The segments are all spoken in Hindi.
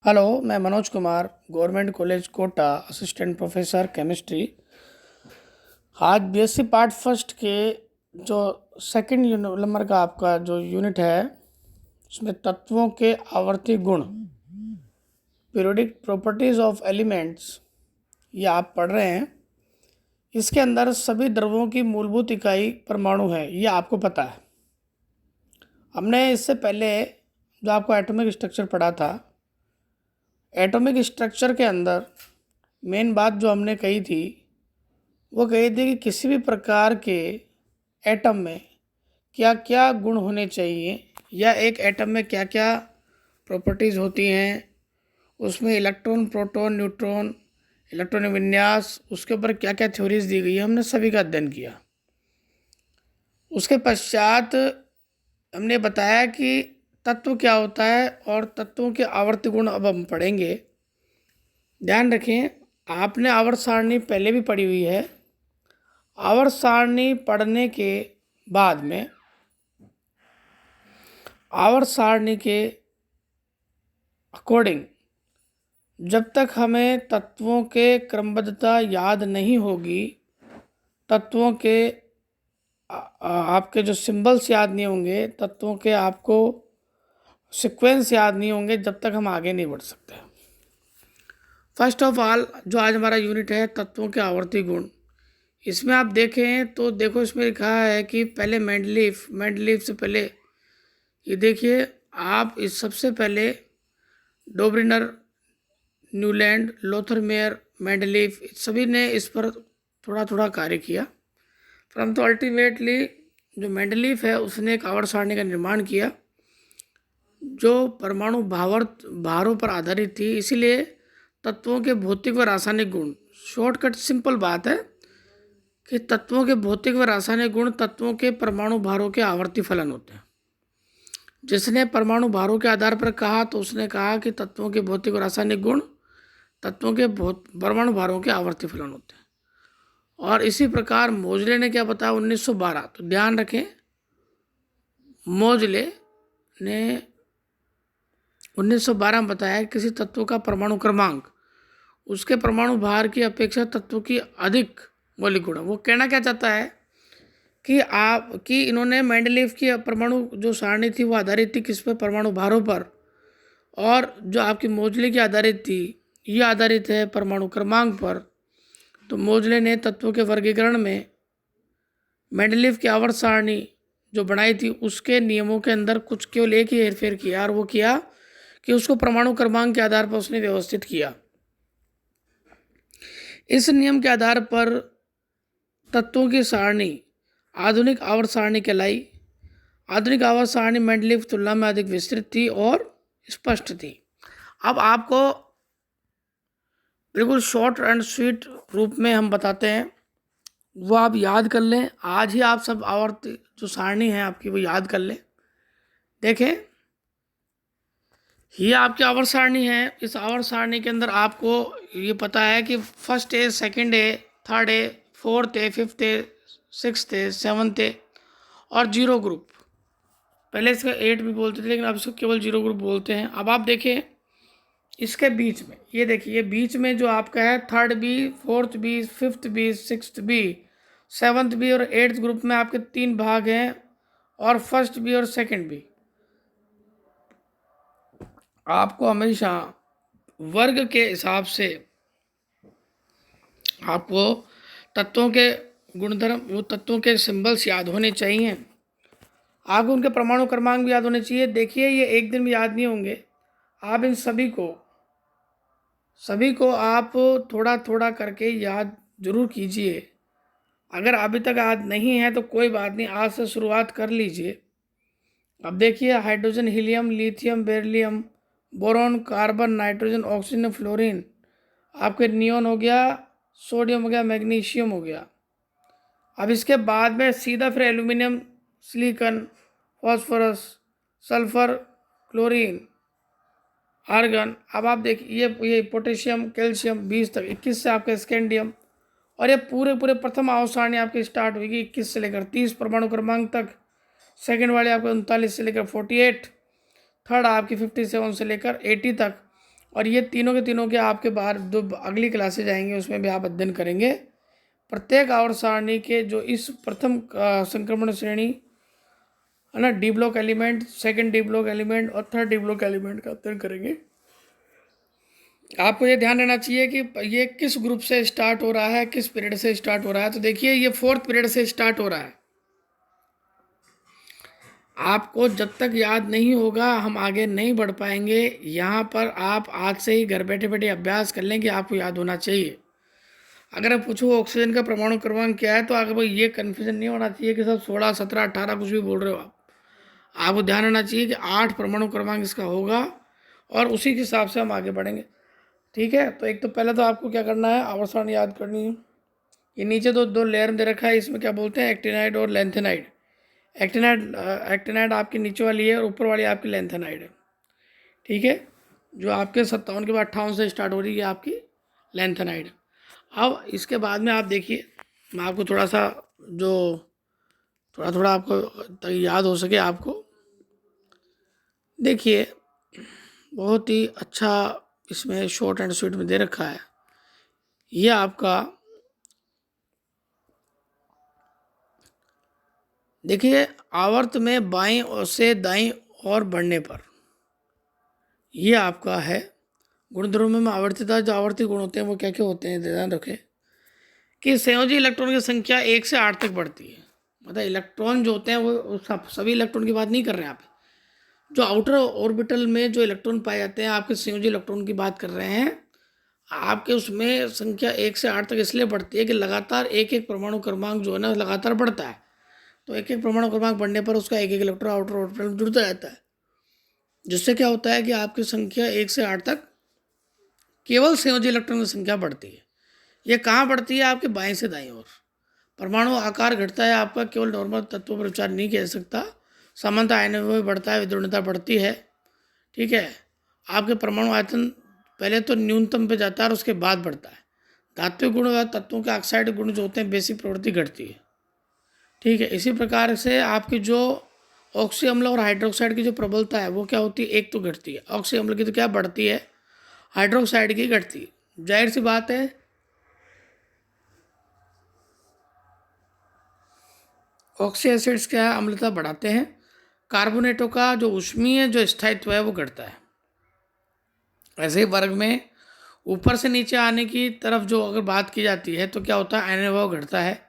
हेलो, मैं Manoj Kumar, government college Kota, assistant professor chemistry. आज बीएससी पार्ट फर्स्ट के जो सेकंड नंबर का आपका जो यूनिट है, उसमें तत्वों के आवर्ती गुण, पीरियोडिक प्रॉपर्टीज ऑफ एलिमेंट्स, ये आप पढ़ रहे हैं। इसके अंदर सभी द्रव्यों की मूलभूत इकाई परमाणु है, ये आपको पता है। हमने इससे पहले जो आपको एटॉमिक स्ट्रक्चर पढ़ा था, एटॉमिक स्ट्रक्चर के अंदर मेन बात जो हमने कही थी वो कही थी कि किसी भी प्रकार के एटम में क्या क्या गुण होने चाहिए, या एक एटम में क्या क्या प्रॉपर्टीज़ होती हैं, उसमें इलेक्ट्रॉन, प्रोटॉन, न्यूट्रॉन, इलेक्ट्रॉन विन्यास, उसके ऊपर क्या क्या थ्योरीज दी गई है, हमने सभी का अध्ययन किया। उसके पश्चात हमने बताया कि तत्व क्या होता है और तत्वों के आवर्त गुण अब हम पढ़ेंगे। ध्यान रखें, आपने आवर्त सारणी पहले भी पढ़ी हुई है। आवर्त सारणी पढ़ने के बाद में आवर्त सारणी के अकॉर्डिंग जब तक हमें तत्वों के क्रमबद्धता याद नहीं होगी, तत्वों के आपके जो सिंबल्स याद नहीं होंगे, तत्वों के आपको सीक्वेंस याद नहीं होंगे, जब तक हम आगे नहीं बढ़ सकते। फर्स्ट ऑफ ऑल, जो आज हमारा यूनिट है तत्वों के आवर्ती गुण, इसमें आप देखें तो देखो, इसमें लिखा है कि पहले मेंडलीफ से पहले ये देखिए आप, इस सबसे पहले डोब्रिनर, न्यूलैंड, लोथरमेयर, मेंडलीफ, सभी ने इस पर थोड़ा थोड़ा कार्य किया, परंतु अल्टीमेटली जो मेंडलीफ है उसने एक आवर्त सारणी का निर्माण किया जो परमाणु भारों पर आधारित थी। इसीलिए तत्वों के भौतिक व रासायनिक गुण, शॉर्टकट सिंपल बात है कि तत्वों के भौतिक व रासायनिक गुण तत्वों के परमाणु भारों के आवर्ती फलन होते हैं। जिसने परमाणु भारों के आधार पर कहा तो उसने कहा कि तत्वों के भौतिक व रासायनिक गुण तत्वों के परमाणु भारों के आवर्ती फलन होते हैं। और इसी प्रकार मोजले ने क्या बताया 1912, तो ध्यान रखें, मोजले ने 1912 में बताया किसी तत्व का परमाणु क्रमांक उसके परमाणु भार की अपेक्षा तत्व की अधिक मौलिक गुण। वो कहना क्या चाहता है कि इन्होंने मेंडलीफ की परमाणु जो सारणी थी वो आधारित थी किस पर, परमाणु भारों पर, और जो आपकी मोजले की आधारित थी ये आधारित है परमाणु क्रमांक पर। तो मोजले ने तत्वों के वर्गीकरण में मेंडलीफ की आवर्त सारणी जो बनाई थी उसके नियमों के अंदर कुछ केवल एक ही हेरफेर किया, और वो किया कि उसको परमाणु क्रमांक के आधार पर उसने व्यवस्थित किया। इस नियम के आधार पर तत्वों की सारणी आधुनिक आवर्त सारणी कहलाई। आधुनिक आवर्त सारणी मेंडलीफ की तुलना में अधिक विस्तृत थी और स्पष्ट थी। अब आपको बिल्कुल शॉर्ट एंड स्वीट रूप में हम बताते हैं, वो आप याद कर लें। आज ही आप सब आवर्त जो सारणी है आपकी वो याद कर लें। देखें, ये आपकी आवर्त सारणी है। इस आवर्त सारणी के अंदर आपको ये पता है कि फर्स्ट है, सेकंड है, थर्ड है, फोर्थ है, फिफ्थ है, सिक्स्थ है, सेवन्थ है, और जीरो ग्रुप। पहले इसका 8 भी बोलते थे लेकिन अब इसको केवल जीरो ग्रुप बोलते हैं। अब आप देखें इसके बीच में, ये देखिए, ये बीच में जो आपका है third B, fourth B, fifth B, sixth B, seventh B और एट्थ ग्रुप में आपके 3 भाग हैं, और फर्स्ट बी और सेकंड बी। आपको हमेशा वर्ग के हिसाब से आपको तत्वों के गुणधर्म, वो तत्वों के सिंबल्स याद होने चाहिए। आपको उनके परमाणु क्रमांक भी याद होने चाहिए। देखिए, ये एक दिन में याद नहीं होंगे। आप इन सभी को आप थोड़ा थोड़ा करके याद जरूर कीजिए। अगर अभी तक याद नहीं है तो कोई बात नहीं, आज से शुरुआत कर लीजिए। अब देखिए, hydrogen, helium, lithium, beryllium, boron, carbon, nitrogen, oxygen, fluorine, आपके नियोन हो गया, सोडियम हो गया, मैग्नीशियम हो गया। अब इसके बाद में सीधा फिर aluminium, silicon, phosphorus, sulphur, chlorine, argon. अब आप देखिए ये पोटेशियम, कैल्शियम 20 तक, 21 से आपका स्कैंडियम, और ये पूरे पूरे प्रथम आवर्त सारणी आपकी स्टार्ट होगी 21 से लेकर 30 परमाणु क्रमांक तक। सेकंड वाले आपके 39 से लेकर 48, थर्ड आपकी 57 से लेकर 80 तक, और ये तीनों के तीनों के आपके बाहर जो अगली क्लासेज आएंगे उसमें भी आप अध्ययन करेंगे। प्रत्येक आवर्त सारणी के जो इस प्रथम संक्रमण श्रेणी है ना, D block element, second D block element और थर्ड डी ब्लॉक एलिमेंट का अध्ययन करेंगे। आपको ये ध्यान रहना चाहिए कि ये किस ग्रुप से स्टार्ट हो रहा है, किस पीरियड से स्टार्ट हो रहा है। तो देखिए ये 4th पीरियड से स्टार्ट हो रहा है। आपको जब तक याद नहीं होगा हम आगे नहीं बढ़ पाएंगे। यहाँ पर आप आज से ही घर बैठे बैठे अभ्यास कर लें कि आपको याद होना चाहिए। अगर आप पूछो ऑक्सीजन का परमाणु क्रमांक क्या है, तो आगे भाई ये कन्फ्यूजन नहीं होना चाहिए कि सब 16, 17, 18 कुछ भी बोल रहे हो आप। आपको ध्यान रहना चाहिए कि 8 परमाणु क्रमांक इसका होगा और उसी के हिसाब से हम आगे बढ़ेंगे। ठीक है, तो एक तो पहले तो आपको क्या करना है, आवर्त सारणी याद करनी है। ये नीचे दो लेयर दे रखा है, इसमें क्या बोलते हैं, एक्टिनाइड और लेंथेनाइड। एक्टिनाइड आपकी नीचे वाली है और ऊपर वाली आपकी लेंथेनाइड है। ठीक है, जो आपके 57 के बाद 58 से स्टार्ट हो रही है आपकी लेंथेनाइड। अब इसके बाद में आप देखिए, मैं आपको थोड़ा सा जो थोड़ा आपको याद हो सके आपको, देखिए बहुत ही अच्छा इसमें शॉर्ट एंड स्वीट में दे रखा है। ये आपका देखिए आवर्त में बाएं ओर से दाईं ओर बढ़ने पर, ये आपका है गुणधर्मों में आवर्तिता। जो आवर्ती गुण होते हैं वो क्या क्या होते हैं, ध्यान रखें कि संयोजी इलेक्ट्रॉन की संख्या 1 से 8 तक बढ़ती है। मतलब इलेक्ट्रॉन जो होते हैं वो सभी इलेक्ट्रॉन की बात नहीं कर रहे हैं आप। जो आउटर ऑर्बिटल में जो इलेक्ट्रॉन पाए जाते हैं, आपके संयोजी इलेक्ट्रॉन की बात कर रहे हैं। आपके उसमें संख्या 1 से 8 तक इसलिए बढ़ती है कि लगातार एक एक परमाणु क्रमांक जो है ना लगातार बढ़ता है। तो एक एक परमाणु क्रमांक बढ़ने पर उसका एक एक इलेक्ट्रॉन आउटर ऑर्बिटल जुड़ता रहता है, जिससे क्या होता है कि आपकी संख्या 1 से 8 तक केवल संयोजी इलेक्ट्रॉन की संख्या बढ़ती है। ये कहाँ बढ़ती है, आपके बाएं से दाईं ओर। परमाणु आकार घटता है आपका, केवल नॉर्मल तत्वों पर विचार नहीं किया जा सकता। समानता आयन में बढ़ता है, विद्युणता बढ़ती है। ठीक है, आपके परमाणु आयतन पहले तो न्यूनतम पे जाता है और उसके बाद बढ़ता है। धात्विक गुण व तत्वों के ऑक्साइड गुण जो होते हैं, बेसिक प्रवृत्ति घटती है। ठीक है, इसी प्रकार से आपकी जो ऑक्सी अम्ल और हाइड्रोक्साइड की जो प्रबलता है वो क्या होती है, एक तो घटती है। ऑक्सी अम्ल की तो क्या बढ़ती है, हाइड्रोक्साइड की घटती है। जाहिर सी बात है ऑक्सी एसिड्स क्या है, अम्लता बढ़ाते हैं। कार्बोनेटों का जो ऊष्मीय जो स्थायित्व है वो घटता है। ऐसे ही वर्ग में ऊपर से नीचे आने की तरफ जो अगर बात की जाती है तो क्या होता है, आयन भाव घटता है,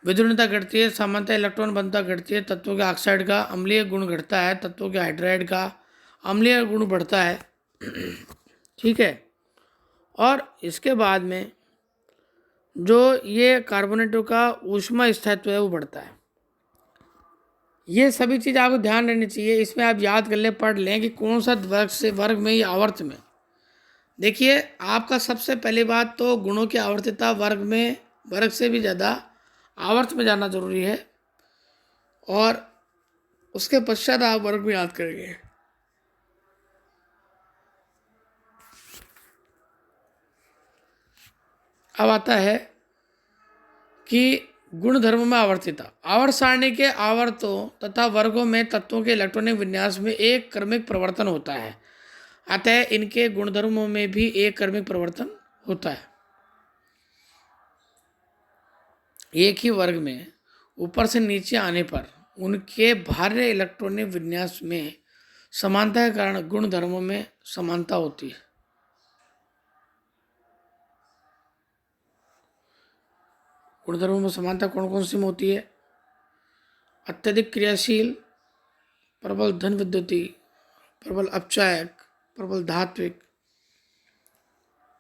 विद्युणता घटती है, समानता इलेक्ट्रॉन बनता घटती है, तत्वों के ऑक्साइड का अम्लीय गुण घटता है, तत्वों के हाइड्राइड का अम्लीय गुण बढ़ता है। ठीक है, और इसके बाद में जो ये कार्बोनेटों का ऊष्मा स्थायित्व है वो बढ़ता है। ये सभी चीज़ आपको ध्यान रहनी चाहिए। इसमें आप याद कर ले, पढ़ लें कि कौन सा वर्ग से वर्ग में या आवर्त में। देखिए आपका सबसे पहली बात तो गुणों की आवर्तिता वर्ग में वर्ग से भी ज़्यादा आवर्त में जाना जरूरी है, और उसके पश्चात आप वर्ग में याद करेंगे। अब आता है कि गुण धर्म में आवर्तिता। आवर्त सारणी के आवर्तों तथा वर्गों में तत्वों के इलेक्ट्रॉनिक विन्यास में एक क्रमिक परिवर्तन होता है, अतः इनके गुणधर्मों में भी एक क्रमिक परिवर्तन होता है। एक ही वर्ग में ऊपर से नीचे आने पर उनके बाह्य इलेक्ट्रॉनिक विन्यास में समानता के कारण गुणधर्मों में समानता होती है। गुणधर्मों में समानता कौन कौन सी में होती है, अत्यधिक क्रियाशील, प्रबल धन विद्युती, प्रबल अपचायक, प्रबल धात्विक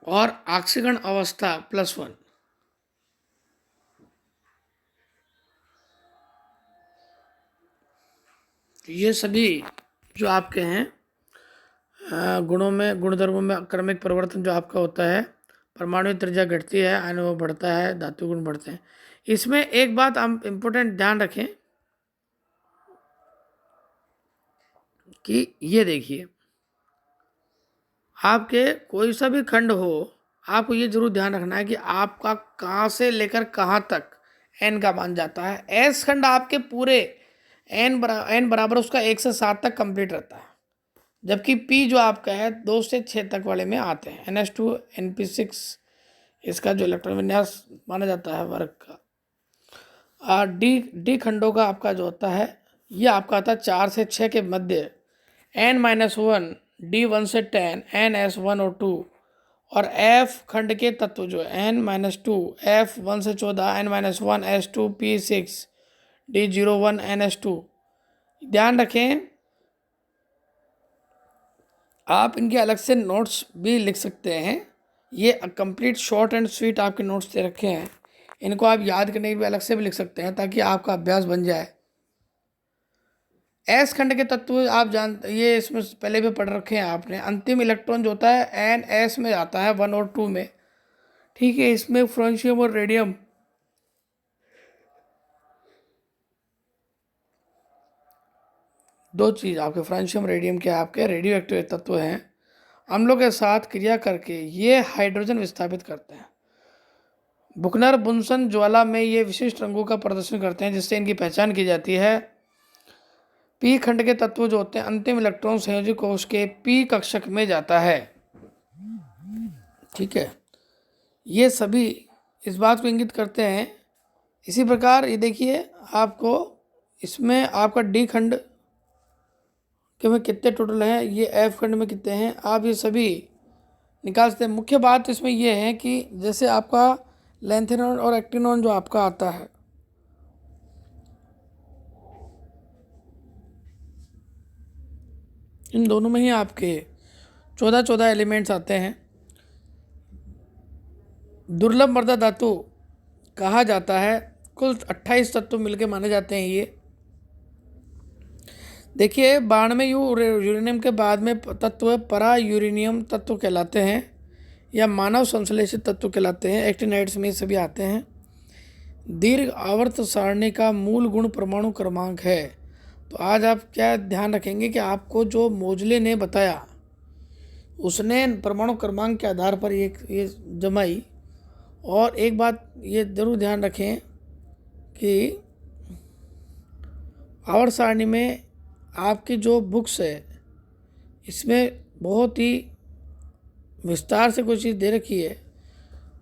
और ऑक्सीकरण अवस्था +1। ये सभी जो आपके हैं गुणों में गुणधर्मों में क्रमिक परिवर्तन जो आपका होता है, परमाणु त्रिज्या घटती है, आयन बढ़ता है, धातु गुण बढ़ते हैं। इसमें एक बात हम इम्पोर्टेंट ध्यान रखें कि ये देखिए आपके कोई सा भी खंड हो, आपको ये जरूर ध्यान रखना है कि आपका कहाँ से लेकर कहाँ तक n का मान जाता है। एस खंड आपके पूरे n बराबर उसका 1 से 7 तक कंप्लीट रहता है। जबकि पी जो आपका है 2 से 6 तक वाले में आते हैं। NH2 NP6 इसका जो इलेक्ट्रॉन विन्यास माना जाता है वर्ग का। और डी खंडों का आपका जो होता है ये आपका आता है 4 से 6 के मध्य N-1 D1 से 10 NS1 और 2। और F खंड के तत्व जो N-2 F1 से 14 N-1 S2 P6 D01 NS2। ध्यान रखें, आप इनके अलग से नोट्स भी लिख सकते हैं। ये कंप्लीट शॉर्ट एंड स्वीट आपके नोट्स दे रखे हैं, इनको आप याद करने के भी अलग से भी लिख सकते हैं ताकि आपका अभ्यास बन जाए। एस खंड के तत्व आप जानते, ये इसमें पहले भी पढ़ रखे हैं आपने। अंतिम इलेक्ट्रॉन जो होता है NS में आता है 1 और 2 में, ठीक है। इसमें फ्रांशियम और रेडियम दो चीज़ आपके फ्रांशियम रेडियम के आपके रेडियो एक्टिव तत्व हैं। अम्लों के साथ क्रिया करके ये हाइड्रोजन विस्थापित करते हैं। बुकनर बुनसन ज्वाला में ये विशिष्ट रंगों का प्रदर्शन करते हैं जिससे इनकी पहचान की जाती है। पी खंड के तत्व जो होते हैं अंतिम इलेक्ट्रॉन संयोजी कोश के पी कक्षक में जाता है, ठीक है। ये सभी इस बात को इंगित करते हैं। इसी प्रकार ये देखिए आपको इसमें आपका डी खंड के में कितने टोटल हैं, ये एफ खंड में कितने हैं, आप ये सभी निकाल सकते हैं। मुख्य बात इसमें ये है कि जैसे आपका लेंथेनॉन और एक्टिनॉन जो आपका आता है, इन दोनों में ही आपके 14 एलिमेंट्स आते हैं। दुर्लभ मृदा धातु कहा जाता है। कुल 28 तत्व मिलके माने जाते हैं ये। देखिए 92 यूरेनियम के बाद में तत्व परा यूरेनियम तत्व कहलाते हैं या मानव संश्लेषित तत्व कहलाते हैं। एक्टिनाइड्स में सभी आते हैं। दीर्घ आवर्त सारणी का मूल गुण परमाणु क्रमांक है। तो आज आप क्या ध्यान रखेंगे कि आपको जो मोजले ने बताया उसने परमाणु क्रमांक के आधार पर ये जमाई। और एक बात ये जरूर ध्यान रखें कि आवर्त सारणी में आपकी जो बुक्स है इसमें बहुत ही विस्तार से कोई चीज़ दे रखी है,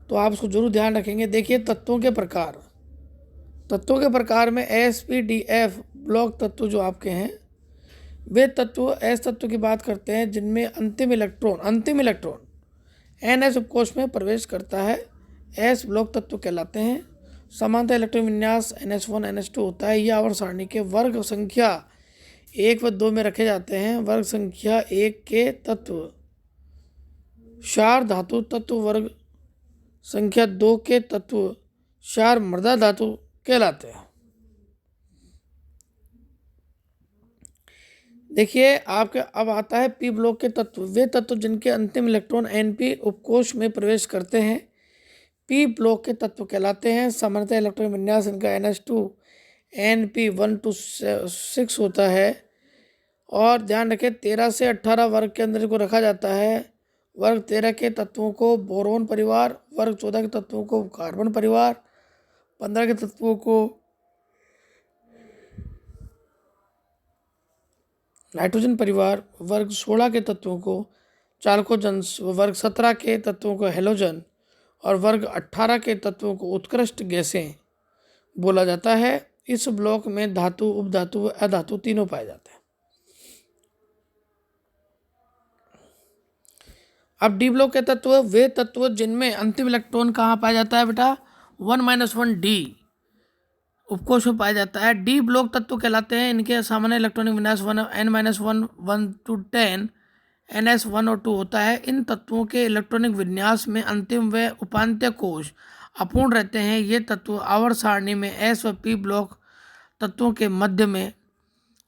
तो आप उसको जरूर ध्यान रखेंगे। देखिए तत्वों के प्रकार में SPDF ब्लॉक तत्व जो आपके हैं वे तत्व एस तत्व की बात करते हैं जिनमें अंतिम इलेक्ट्रॉन NS उपकोष में प्रवेश करता है। S ब्लॉक तत्व कहलाते हैं। समानता इलेक्ट्रॉन विन्यास NH1 NH2 होता है। यह आवर्त सारणी के वर्ग संख्या 1 व 2 में रखे जाते हैं। वर्ग संख्या 1 के तत्व क्षार धातु तत्व, वर्ग संख्या 2 के तत्व क्षार मृदा धातु कहलाते हैं। देखिए आपके अब आता है पी ब्लॉक के तत्व। वे तत्व जिनके अंतिम इलेक्ट्रॉन NP उपकोष में प्रवेश करते हैं पी ब्लॉक के तत्व कहलाते हैं। सामान्यतः इलेक्ट्रॉन विन्यास इनका NH2 NP1 to 6 होता है। और ध्यान रखें 13 से 18 वर्ग के अंदर को रखा जाता है। वर्ग 13 के तत्वों को बोरोन परिवार, वर्ग 14 के तत्वों को कार्बन परिवार, 15 के तत्वों को नाइट्रोजन परिवार, वर्ग 16 के तत्वों को चालकोजन्स, वर्ग 17 के तत्वों को हेलोजन और वर्ग 18 के तत्वों को उत्कृष्ट गैसें बोला जाता है। इस ब्लॉक में धातु, उपधातु व अधातु तीनों पाए जाते हैं। अब डी ब्लॉक के तत्व वे तत्व जिनमें अंतिम इलेक्ट्रॉन कहाँ पाया जाता है बेटा 1-1 डी उपकोष में पाया जाता है। डी ब्लॉक तत्व कहलाते हैं। इनके सामान्य इलेक्ट्रॉनिक विन्यास N-1 1 to 10 NS1 और 2 होता है। इन तत्वों के इलेक्ट्रॉनिक विन्यास में अंतिम व उपांत्य कोश अपूर्ण रहते हैं। ये तत्व आवर्त सारणी में S व P ब्लॉक तत्वों के मध्य में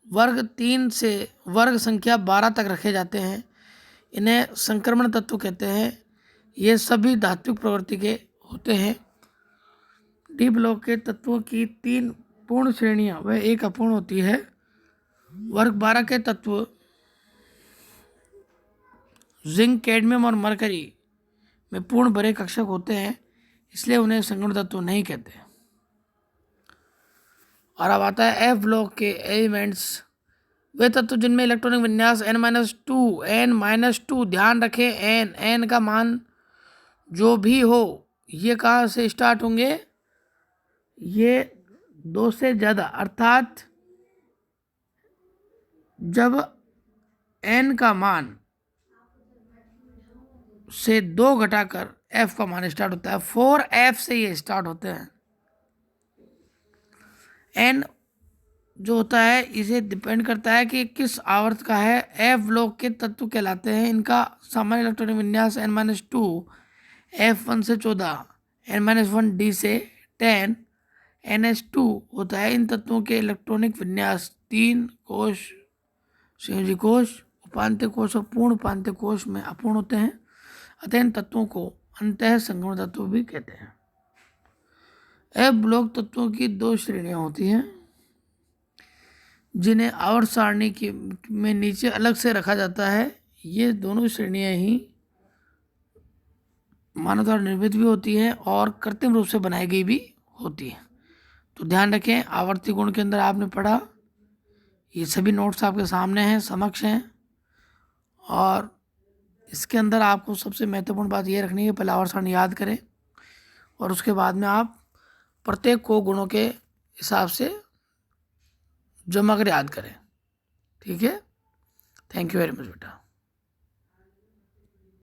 वर्ग 3 से वर्ग संख्या 12 तक रखे जाते हैं। इन्हें संक्रमण तत्व कहते हैं। ये सभी धात्विक प्रवृत्ति के होते हैं। डी ब्लॉक के तत्वों की 3 पूर्ण श्रेणियां व 1 अपूर्ण होती है। वर्ग 12 के तत्व जिंक, कैडमियम और मरकरी में पूर्ण बड़े कक्षक होते हैं, इसलिए उन्हें संक्रमण तत्व नहीं कहते। और अब आता है एफ ब्लॉक के एलिमेंट्स वे तत्व जिनमें इलेक्ट्रॉनिक विन्यास n-2 ध्यान रखें n का मान जो भी हो, ये कहाँ से स्टार्ट होंगे, ये 2 से ज़्यादा, अर्थात जब n का मान से 2 घटाकर f का मान स्टार्ट होता है, 4f से ये स्टार्ट होते हैं। n जो होता है इसे डिपेंड करता है कि किस आवर्त का है। f ब्लॉक के तत्व कहलाते हैं। इनका सामान्य इलेक्ट्रॉनिक विन्यास n-2, f1 से 14, n-1 d से 10, ns2 होता है। इन तत्वों के इलेक्ट्रॉनिक विन्यास 3 कोश, संयोजी कोश, उपांत्य कोश और पूर्ण उपांत्य कोश में अपूर्ण होते हैं। अतः इन तत्वों को अंतः संगम तत्व भी कहते हैं। एफ ब्लॉक तत्वों की 2 श्रेणियां होती हैं जिन्हें आवर्त सारणी की में नीचे अलग से रखा जाता है। ये दोनों श्रेणियां ही मानव द्वारा निर्मित भी होती हैं और कृत्रिम रूप से बनाई गई भी होती है। तो ध्यान रखें, आवर्ती गुण के अंदर आपने पढ़ा, ये सभी नोट्स आपके सामने हैं, समक्ष हैं, और इसके अंदर आपको सबसे महत्वपूर्ण बात ये रखनी है, पहले आवर्त सारणी याद करें और उसके बाद में आप प्रत्येक को गुणों के हिसाब से जमा कर याद करें। ठीक है, थैंक यू वेरी मच बेटा।